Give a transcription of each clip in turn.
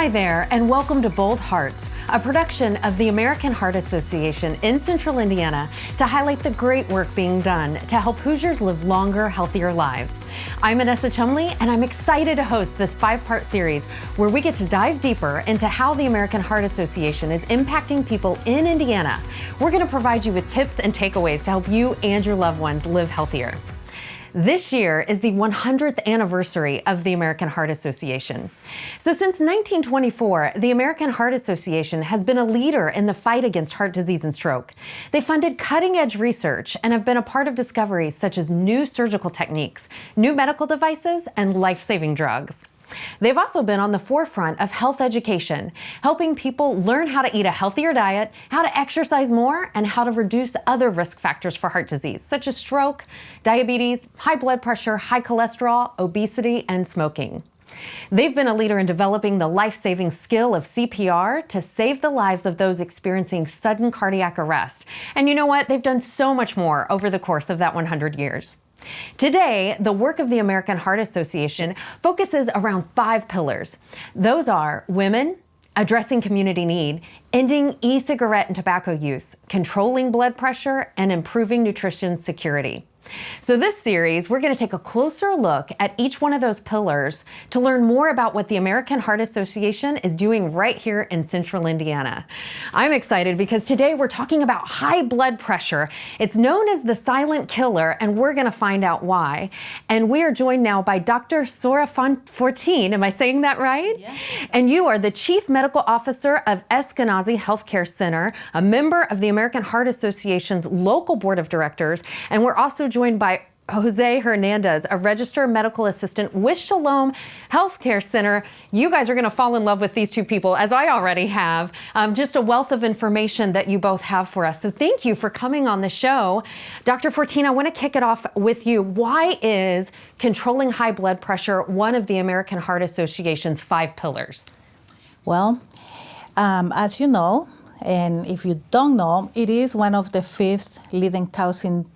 Hi there, and welcome to Bold Hearts, a production of the American Heart Association in Central Indiana to highlight the great work being done to help Hoosiers live longer, healthier lives. I'm Annessa Chumbley, and I'm excited to host this 5-part series where we get to dive deeper into how the American Heart Association is impacting people in Indiana. We're going to provide you with tips and takeaways to help you and your loved ones live healthier. This year is the 100th anniversary of the American Heart Association. So since 1924, the American Heart Association has been a leader in the fight against heart disease and stroke. They funded cutting-edge research and have been a part of discoveries such as new surgical techniques, new medical devices, and life-saving drugs. They've also been on the forefront of health education, helping people learn how to eat a healthier diet, how to exercise more, and how to reduce other risk factors for heart disease, such as stroke, diabetes, high blood pressure, high cholesterol, obesity, and smoking. They've been a leader in developing the life-saving skill of CPR to save the lives of those experiencing sudden cardiac arrest. And you know what? They've done so much more over the course of that 100 years. Today, the work of the American Heart Association focuses around 5 pillars. Those are women, addressing community need, ending e-cigarette and tobacco use, controlling blood pressure, and improving nutrition security. So this series, we're going to take a closer look at each one of those pillars to learn more about what the American Heart Association is doing right here in Central Indiana. I'm excited because today we're talking about high blood pressure. It's known as the silent killer, and we're going to find out why. And we are joined now by Doctor Saura Fortin. Am I saying that right? Yeah. And you are the Chief Medical Officer of Eskenazi Health Care Center, a member of the American Heart Association's local board of directors, and we're also joined by Jose Hernandez, a registered medical assistant with Shalom Health Care Center. You guys are going to fall in love with these two people, as I already have. Just a wealth of information that you both have for us. So thank you for coming on the show. Dr. Fortin, I want to kick it off with you. Why is controlling high blood pressure one of the American Heart Association's 5 pillars? Well, as you know, and if you don't know, it is one of the 5th leading causes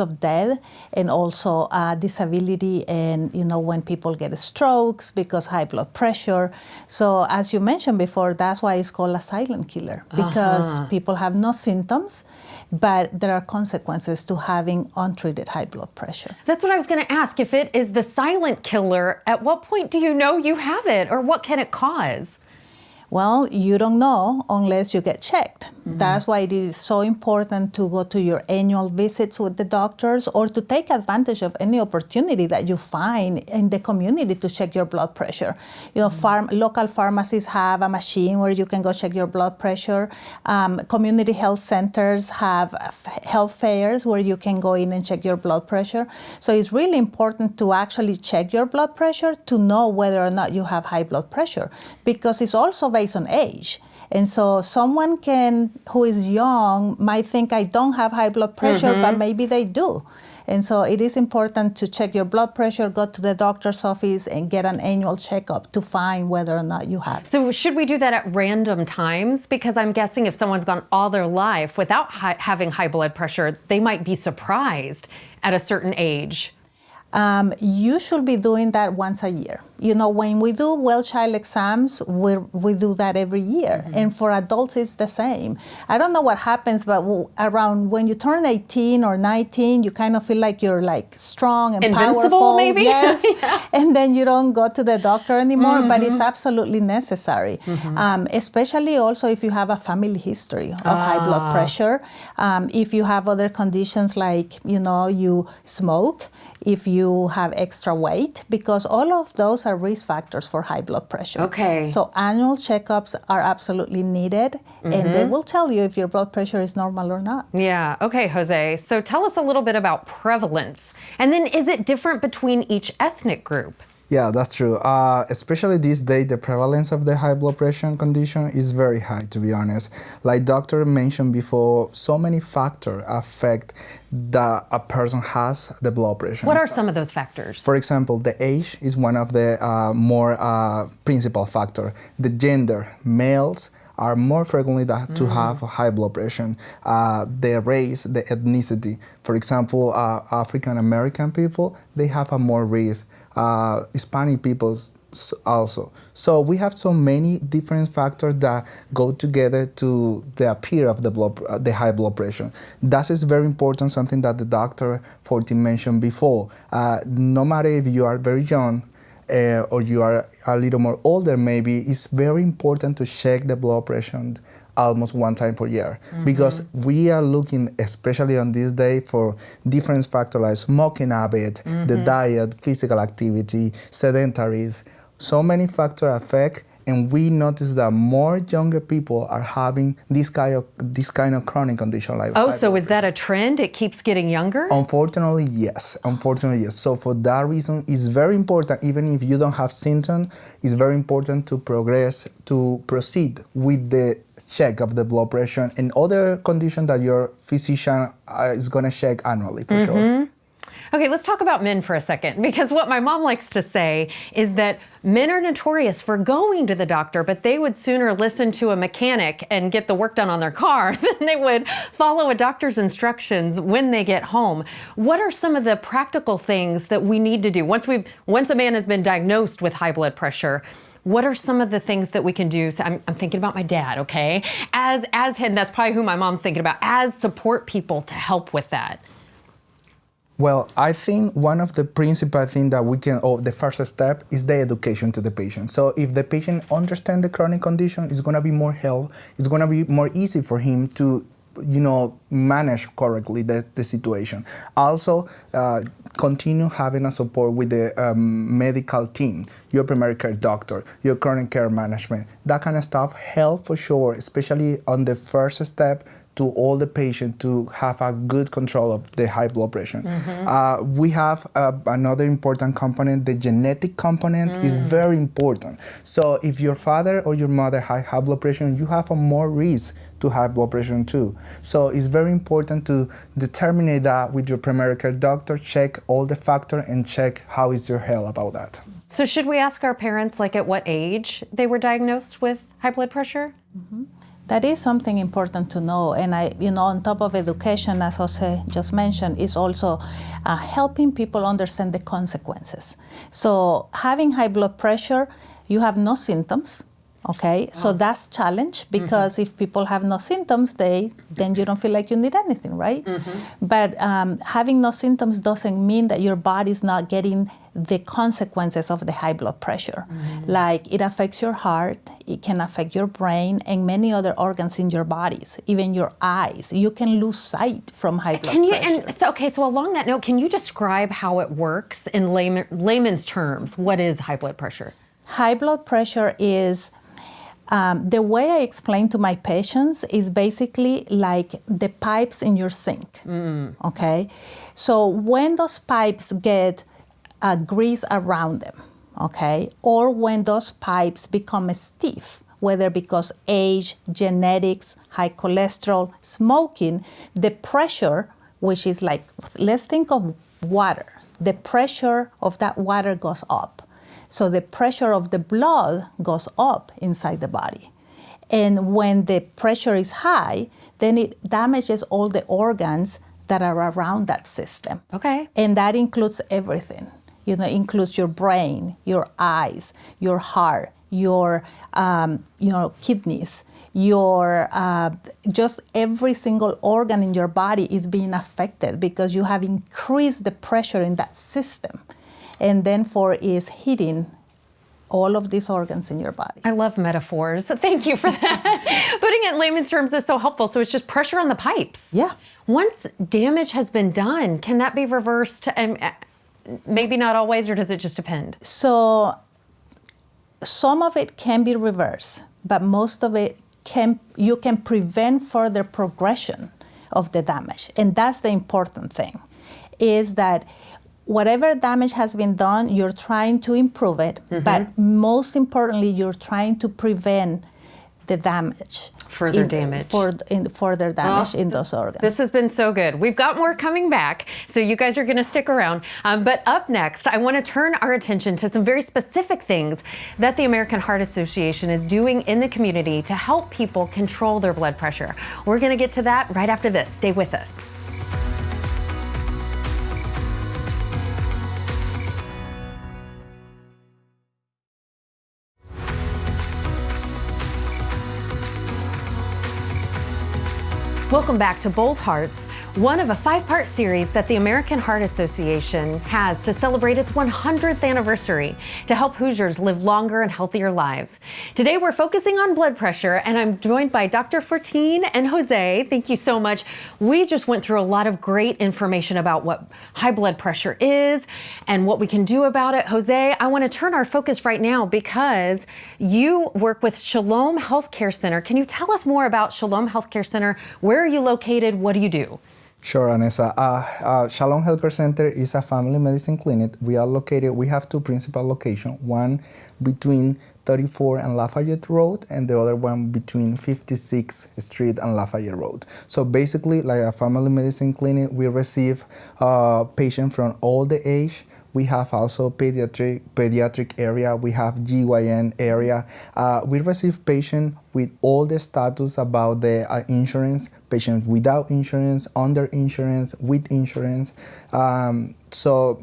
of death, and also disability, and when people get strokes because high blood pressure. So as you mentioned before, that's why it's called a silent killer, because people have no symptoms, but there are consequences to having untreated high blood pressure. That's what I was going to ask. If it is the silent killer, at what point do you know you have it, or what can it cause? Well, you don't know unless you get checked. Mm-hmm. That's why it is so important to go to your annual visits with the doctors, or to take advantage of any opportunity that you find in the community to check your blood pressure. Local pharmacies have a machine where you can go check your blood pressure. Community health centers have health fairs where you can go in and check your blood pressure. So it's really important to actually check your blood pressure to know whether or not you have high blood pressure, because it's also based on age. And so someone who is young might think, I don't have high blood pressure, but maybe they do. And so it is important to check your blood pressure, go to the doctor's office, and get an annual checkup to find whether or not you have it. So should we do that at random times? Because I'm guessing if someone's gone all their life without having high blood pressure, they might be surprised at a certain age. You should be doing that once a year. When we do well-child exams, we do that every year. Mm-hmm. And for adults, it's the same. I don't know what happens, but around when you turn 18 or 19, you kind of feel like you're strong and invincible, powerful. Maybe? Yes. Yeah. And then you don't go to the doctor anymore, but it's absolutely necessary. Especially also if you have a family history of high blood pressure. If you have other conditions like, you smoke, if you have extra weight, because all of those are risk factors for high blood pressure. Okay. So annual checkups are absolutely needed, and they will tell you if your blood pressure is normal or not. Yeah. Okay, Jose. So tell us a little bit about prevalence. And then is it different between each ethnic group? Yeah, that's true. Especially these days, the prevalence of the high blood pressure condition is very high, to be honest. Like doctor mentioned before, so many factors affect that a person has the blood pressure. What are some of those factors? For example, the age is one of the more principal factors. The gender, males are more frequently to have high blood pressure. The race, the ethnicity. For example, African American people, they have a more risk. Hispanic people also. So we have so many different factors that go together to the appear of the high blood pressure. That is very important, something that the Dr. Fortin mentioned before. No matter if you are very young or you are a little more older, maybe, it's very important to check the blood pressure almost one time per year, because we are looking, especially on this day, for different factors like smoking habit, the diet, physical activity, sedentaries. So many factors affect, and we notice that more younger people are having this kind of chronic condition like high so blood is that a trend? It keeps getting younger? Unfortunately, yes. So for that reason, it's very important, even if you don't have symptoms, it's very important to proceed with the check of the blood pressure and other conditions that your physician is going to check annually, for sure. Okay, let's talk about men for a second, because what my mom likes to say is that men are notorious for going to the doctor, but they would sooner listen to a mechanic and get the work done on their car than they would follow a doctor's instructions when they get home. What are some of the practical things that we need to do once a man has been diagnosed with high blood pressure? What are some of the things that we can do? So I'm thinking about my dad, okay? As him, that's probably who my mom's thinking about, as support people to help with that. Well, I think one of the principal things that we can, the first step is the education to the patient. So if the patient understands the chronic condition, it's going to be more help. It's going to be more easy for him to, manage correctly the situation. Also, continue having a support with the medical team, your primary care doctor, your chronic care management. That kind of stuff help for sure, especially on the first step, to all the patients to have a good control of the high blood pressure. We have another important component, the genetic component is very important. So if your father or your mother have high blood pressure, you have a more risk to high blood pressure too. So it's very important to determine that with your primary care doctor, check all the factors and check how is your health about that. So should we ask our parents, like, at what age they were diagnosed with high blood pressure? That is something important to know. And on top of education, as Jose just mentioned, is also helping people understand the consequences. So having high blood pressure, you have no symptoms. Okay, so that's challenge, because if people have no symptoms, then you don't feel like you need anything, right? But having no symptoms doesn't mean that your body's not getting the consequences of the high blood pressure. Like, it affects your heart, it can affect your brain and many other organs in your bodies, even your eyes. You can lose sight from high blood pressure. So along that note, can you describe how it works in layman's terms? What is high blood pressure? High blood pressure is, the way I explain to my patients is basically like the pipes in your sink, okay? So when those pipes get grease around them, okay, or when those pipes become stiff, whether because age, genetics, high cholesterol, smoking, the pressure, which is like, let's think of water, the pressure of that water goes up. So the pressure of the blood goes up inside the body. And when the pressure is high, then it damages all the organs that are around that system. Okay. And that includes everything. Includes your brain, your eyes, your heart, your kidneys, your just every single organ in your body is being affected because you have increased the pressure in that system. And then is hitting all of these organs in your body. I love metaphors. Thank you for that. Putting it in layman's terms is so helpful. So it's just pressure on the pipes. Yeah. Once damage has been done, can that be reversed? Maybe not always, or does it just depend? So some of it can be reversed, but most of it you can prevent further progression of the damage. And that's the important thing, is that whatever damage has been done, you're trying to improve it, but most importantly, you're trying to prevent the damage. Further damage in those organs. This has been so good. We've got more coming back, so you guys are going to stick around. But up next, I want to turn our attention to some very specific things that the American Heart Association is doing in the community to help people control their blood pressure. We're going to get to that right after this. Stay with us. Welcome back to Bold Hearts, one of a 5-part series that the American Heart Association has to celebrate its 100th anniversary to help Hoosiers live longer and healthier lives. Today we're focusing on blood pressure, and I'm joined by Dr. Fortin and Jose. Thank you so much. We just went through a lot of great information about what high blood pressure is and what we can do about it. Jose, I want to turn our focus right now because you work with Shalom Health Care Center. Can you tell us more about Shalom Health Care Center? Where are you located? What do you do? Sure, Annessa. Shalom Health Care Center is a family medicine clinic. We have 2 principal locations, one between 34 and Lafayette Road, and the other one between 56th Street and Lafayette Road. So basically, like a family medicine clinic, we receive patients from all the age. We have also pediatric area. We have GYN area. We receive patients with all the status about the insurance, patients without insurance, under insurance, with insurance. So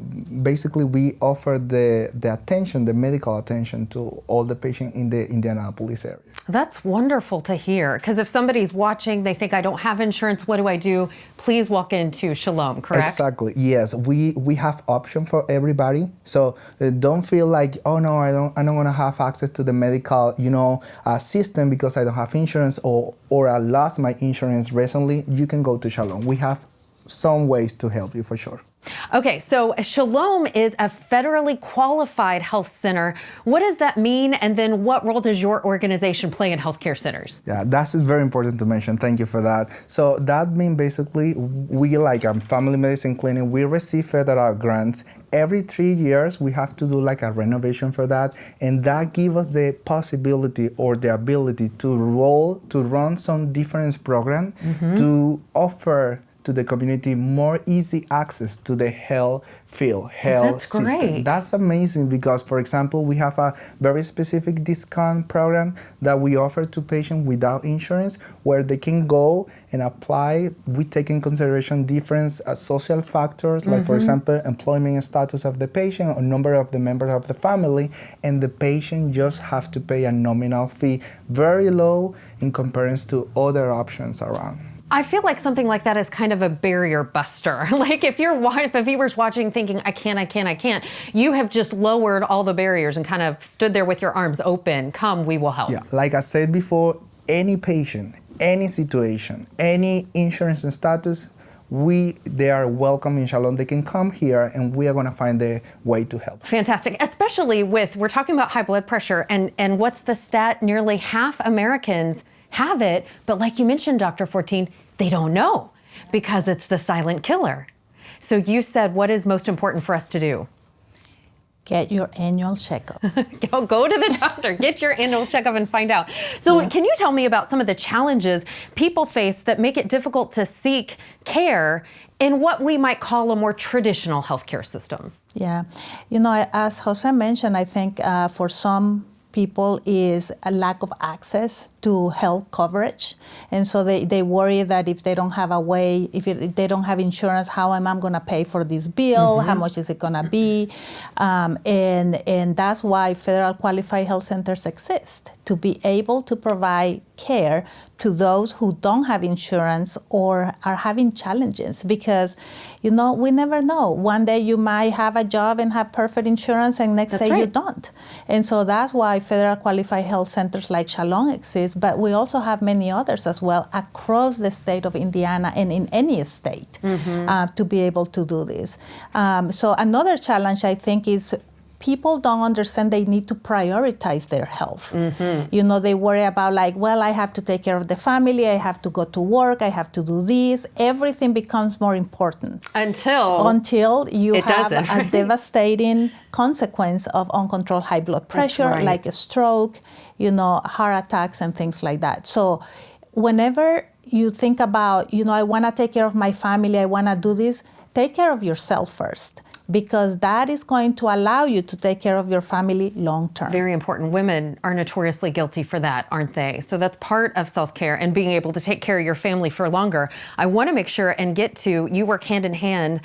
basically, we offer the attention, the medical attention to all the patients in the Indianapolis area. That's wonderful to hear, because if somebody's watching, they think, I don't have insurance, what do I do? Please walk into Shalom, correct? Exactly, yes. We have options for everybody. So don't feel like, oh no, I don't want to have access to the medical, system because I don't have insurance or I lost my insurance recently. You can go to Shalom. We have some ways to help you for sure. Okay, so Shalom is a federally qualified health center. What does that mean? And then what role does your organization play in healthcare centers? Yeah, that is very important to mention. Thank you for that. So that means basically we, like a family medicine clinic, we receive federal grants. Every 3 years, we have to do like a renovation for that. And that gives us the possibility or the ability to run some different programs to offer to the community more easy access to the health system. Great. That's amazing because, for example, we have a very specific discount program that we offer to patients without insurance where they can go and apply. We take in consideration different social factors, like, for example, employment status of the patient or number of the members of the family, and the patient just have to pay a nominal fee, very low in comparison to other options around. I feel like something like that is kind of a barrier buster. Like if a viewer's watching thinking, I can't, you have just lowered all the barriers and kind of stood there with your arms open. Come, we will help. Yeah, like I said before, any patient, any situation, any insurance and status, they are welcome in Shalom. They can come here and we are going to find a way to help. Fantastic. Especially we're talking about high blood pressure and what's the stat? Nearly half Americans have it, but like you mentioned, Dr. Fortin, they don't know because it's the silent killer. So you said, what is most important for us to do? Get your annual checkup. Go to the doctor, get your annual checkup and find out. So Can you tell me about some of the challenges people face that make it difficult to seek care in what we might call a more traditional healthcare system? Yeah, as Jose mentioned, I think for some people is a lack of access to health coverage. And so they worry that if they don't have a way, if they don't have insurance, how am I going to pay for this bill? How much is it going to be? And that's why federal qualified health centers exist, to be able to provide care to those who don't have insurance or are having challenges, because we never know. One day you might have a job and have perfect insurance, and next day you don't. And so that's why federal qualified health centers like Shalom exist, but we also have many others as well across the state of Indiana and in any state to be able to do this. So another challenge, I think, is people don't understand they need to prioritize their health. They worry about I have to take care of the family, I have to go to work, I have to do this. Everything becomes more important. Until you have a devastating consequence of uncontrolled high blood pressure, like a stroke, heart attacks and things like that. So whenever you think about, I want to take care of my family, I want to do this, take care of yourself first, because that is going to allow you to take care of your family long term. Very important. Women are notoriously guilty for that, aren't they? So that's part of self-care and being able to take care of your family for longer. I want to make sure and get to, you work hand in hand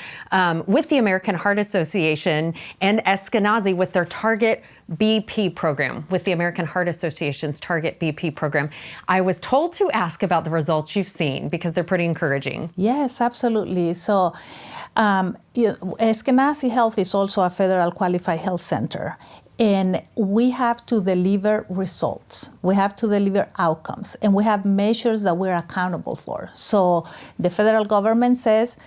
with the American Heart Association and Eskenazi with their target BP program with the American Heart Association's Target BP program. I was told to ask about the results you've seen because they're pretty encouraging. Yes, absolutely. So Eskenazi Health is also a federal qualified health center. And we have to deliver results. We have to deliver outcomes. And we have measures that we're accountable for. So the federal government says,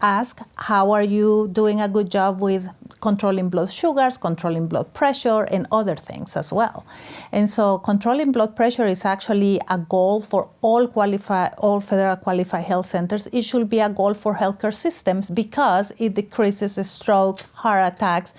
ask, how are you doing a good job with controlling blood sugars, controlling blood pressure, and other things as well. And so controlling blood pressure is actually a goal for all federal qualified health centers. It should be a goal for healthcare systems because it decreases stroke, heart attacks,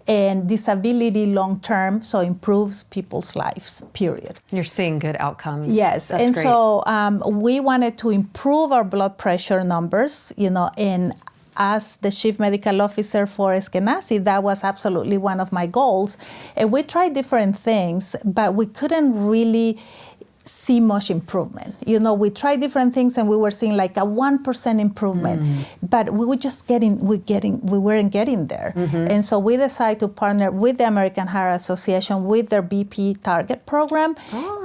and disability long term, so improves people's lives, period. You're seeing good outcomes. Yes, That's and great. so we wanted to improve our blood pressure numbers, and as the chief medical officer for Eskenazi, that was absolutely one of my goals. And we tried different things, but we couldn't really see much improvement. We tried different things and we were seeing like a 1% improvement, but we weren't getting there. And so we decided to partner with the American Heart Association with their BP Target program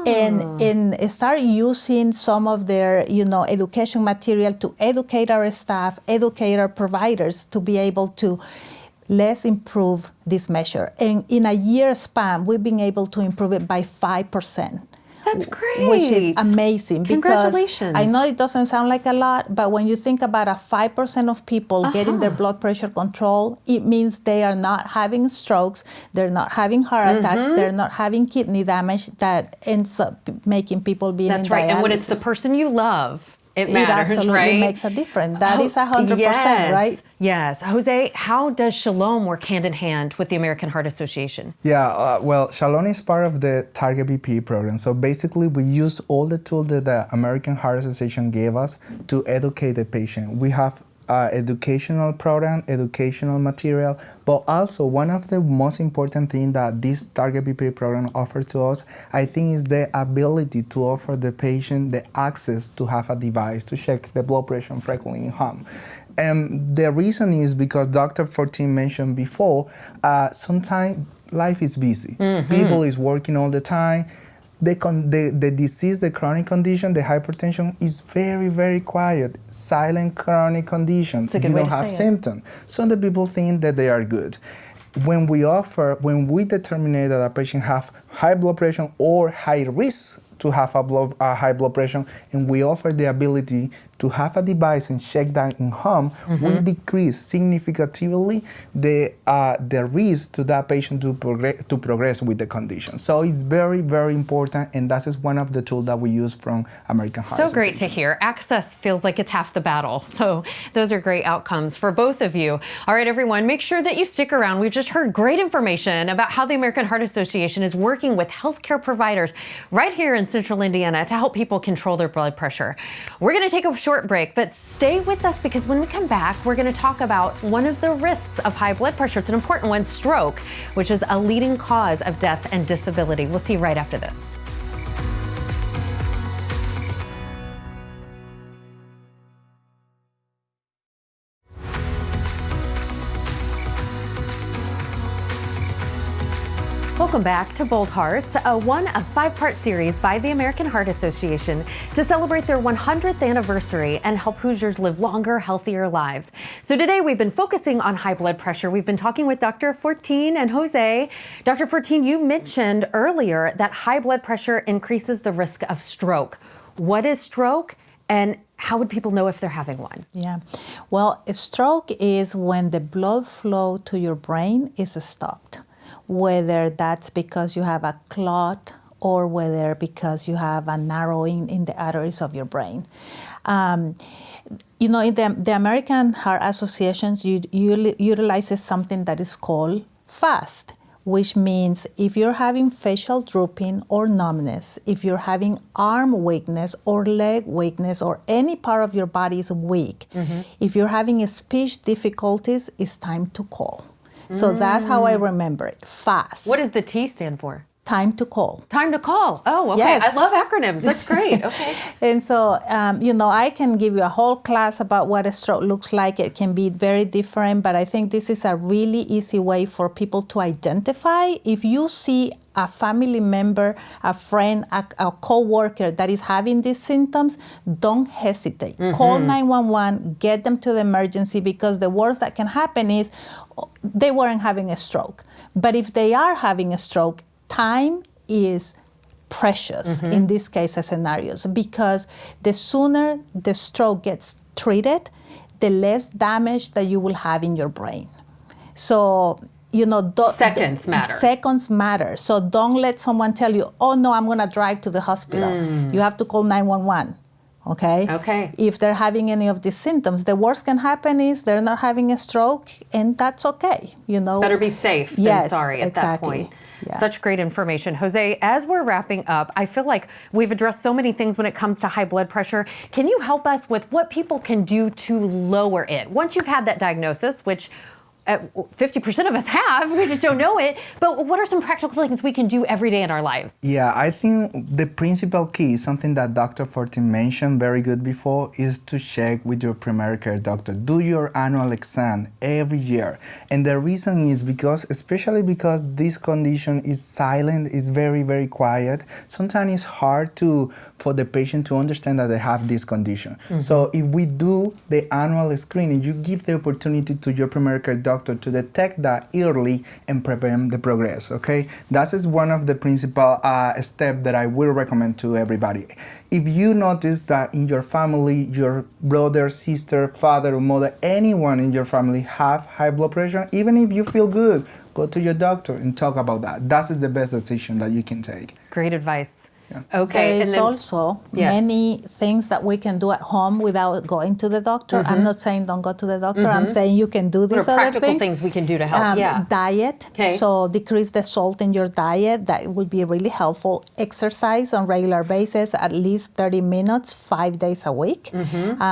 and start using some of their, education material to educate our staff, educate our providers to be able to let's improve this measure. And in a year span, we've been able to improve it by 5%. That's great. Which is amazing. Congratulations. Because I know it doesn't sound like a lot, but when you think about a 5% of people getting their blood pressure control, it means they are not having strokes, they're not having heart attacks, they're not having kidney damage that ends up making people being That's in right. dialysis. And when it's the person you love, it matters, it absolutely right? makes a difference. That is 100%, right? Yes. Jose, how does Shalom work hand in hand with the American Heart Association? Yeah, well, Shalom is part of the Target BP program. So basically, we use all the tools that the American Heart Association gave us to educate the patient. We have educational program, educational material, but also one of the most important things that this Target BP program offers to us, I think, is the ability to offer the patient the access to have a device to check the blood pressure frequently in home. And the reason is because Dr. Fortin mentioned before, sometimes life is busy. People is working all the time. The disease, the chronic condition, the hypertension is very, very quiet, silent chronic condition. It's a good you way don't to have say it. symptoms. So the people think that they are good. When we determine that a patient have high blood pressure or high risk to have a high blood pressure, and we offer the ability to have a device and check that in home, we decrease significantly the risk to that patient to progress with the condition. So it's very, very important, and that is one of the tools that we use from American Heart So great to Association. hear. Access feels like it's half the battle. So those are great outcomes for both of you. All right, everyone, make sure that you stick around. We've just heard great information about how the American Heart Association is working with healthcare providers right here in Central Indiana to help people control their blood pressure. We're going to take a short break, but stay with us because when we come back, we're going to talk about one of the risks of high blood pressure. It's an important one, stroke, which is a leading cause of death and disability. We'll see you right after this. Welcome back to Bold Hearts, a 5-part series by the American Heart Association to celebrate their 100th anniversary and help Hoosiers live longer, healthier lives. So today we've been focusing on high blood pressure. We've been talking with Dr. Fortin and Jose. Dr. Fortin, you mentioned earlier that high blood pressure increases the risk of stroke. What is stroke, and how would people know if they're having one? Yeah. Well, a stroke is when the blood flow to your brain is stopped, whether that's because you have a clot or whether because you have a narrowing in the arteries of your brain. In the American Heart Association utilizes something that is called FAST, which means if you're having facial drooping or numbness, if you're having arm weakness or leg weakness or any part of your body is weak, if you're having speech difficulties, it's time to call. So that's how I remember it, FAST. What does the T stand for? time to call. Time to call. Oh, okay. Yes. I love acronyms. That's great. Okay. And so, I can give you a whole class about what a stroke looks like. It can be very different, but I think this is a really easy way for people to identify. If you see a family member, a friend, a co-worker that is having these symptoms, don't hesitate. Call 911, get them to the emergency, because the worst that can happen is they weren't having a stroke. But if they are having a stroke, time is precious in these case scenarios, because the sooner the stroke gets treated, the less damage that you will have in your brain. So, seconds matter. Seconds matter. So don't let someone tell you, oh no, I'm going to drive to the hospital. You have to call 911. Okay? If they're having any of these symptoms, the worst can happen is they're not having a stroke, and that's okay. Better be safe than sorry at that point. Yeah. Such great information. Jose, as we're wrapping up, I feel like we've addressed so many things when it comes to high blood pressure. Can you help us with what people can do to lower it? Once you've had that diagnosis, which 50% of us have, we just don't know it. But what are some practical things we can do every day in our lives? Yeah, I think the principal key, something that Dr. Fortin mentioned very good before, is to check with your primary care doctor. Do your annual exam every year. And the reason is especially because this condition is silent, is very, very quiet. Sometimes it's hard for the patient to understand that they have this condition. So if we do the annual screening, you give the opportunity to your primary care doctor to detect that early and prevent the progress, okay? That is one of the principal steps that I will recommend to everybody. If you notice that in your family, your brother, sister, father, or mother, anyone in your family have high blood pressure, even if you feel good, go to your doctor and talk about that. That is the best decision that you can take. Great advice. Yeah. Okay. There's also many things that we can do at home without going to the doctor. I'm not saying don't go to the doctor. I'm saying you can do these other practical things we can do to help. Diet. Okay. So decrease the salt in your diet. That would be really helpful. Exercise on regular basis, at least 30 minutes, 5 days a week.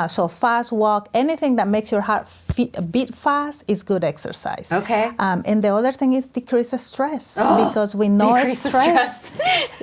So fast walk, anything that makes your heart beat fast is good exercise. Okay. And the other thing is decrease the stress, because we know stress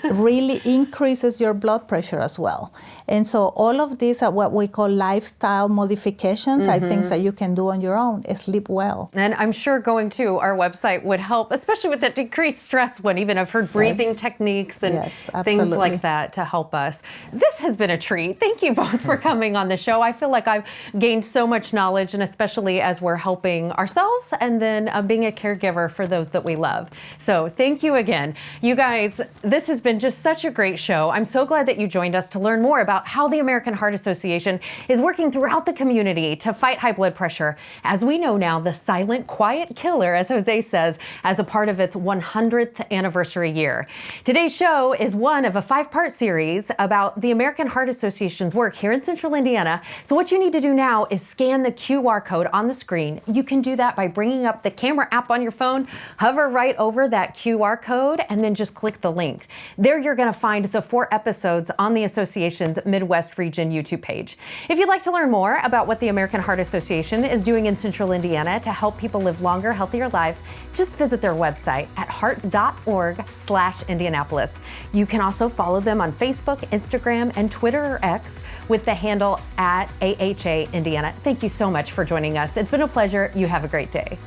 really increases your blood pressure as well. And so all of these are what we call lifestyle modifications, are things that you can do on your own. Sleep well. And I'm sure going to our website would help, especially with that decreased stress one. Even I've heard breathing techniques and things like that to help us. This has been a treat. Thank you both for coming on the show. I feel like I've gained so much knowledge, and especially as we're helping ourselves and then being a caregiver for those that we love. So thank you again. You guys, this has been just such a great show. I'm so glad that you joined us to learn more about how the American Heart Association is working throughout the community to fight high blood pressure. As we know now, the silent, quiet killer, as Jose says, as a part of its 100th anniversary year. Today's show is one of a 5-part series about the American Heart Association's work here in Central Indiana. So what you need to do now is scan the QR code on the screen. You can do that by bringing up the camera app on your phone, hover right over that QR code, and then just click the link. There you're going to find the 4 episodes on the association's Midwest Region YouTube page. If you'd like to learn more about what the American Heart Association is doing in Central Indiana to help people live longer, healthier lives, just visit their website at heart.org/Indianapolis. You can also follow them on Facebook, Instagram, and Twitter or X with the handle @AHA Indiana. Thank you so much for joining us. It's been a pleasure. You have a great day.